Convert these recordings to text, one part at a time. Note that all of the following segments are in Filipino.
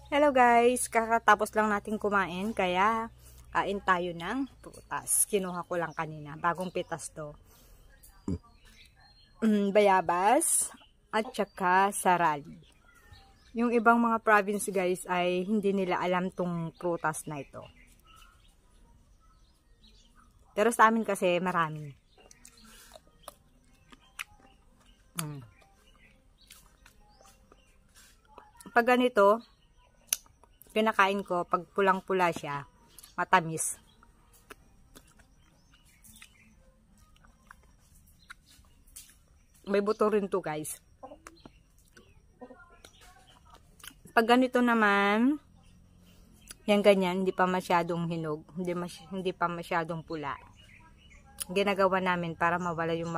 Hello guys, kakatapos lang natin kumain kaya kain tayo ng prutas. Kinuha ko lang kanina, bagong pitas to. Bayabas at saka sarali. Yung ibang mga province guys ay hindi nila alam tong prutas na ito. Pero sa amin kasi marami. Pag ganito, kinakain ko, pag pulang-pula siya, matamis. May buto rin to guys. Pag ganito naman, yan ganyan, hindi pa masyadong hinog, hindi pa masyadong pula. Ginagawa namin para mawala yung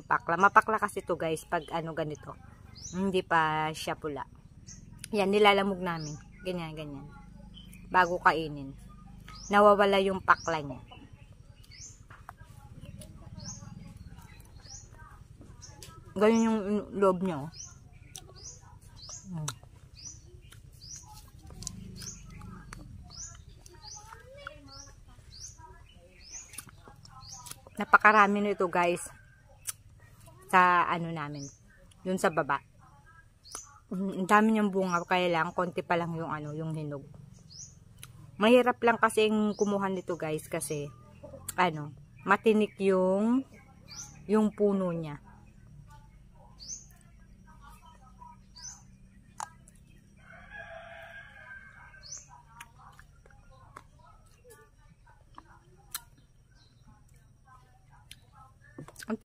pakla. Mapakla kasi to guys pag ano ganito. Hindi pa siya pula. Yan, nilalamog namin. Ganyan, ganyan. Bago kainin. Nawawala yung pakla niya. Ganyan yung loob niya. Napakarami nito guys. Sa ano namin. Dun sa baba. Ang dami niyang bunga. Kaya lang, konti pa lang yung ano, yung hinog. Mahirap lang kasing kumuha nito guys. Kasi, ano, matinik yung puno niya.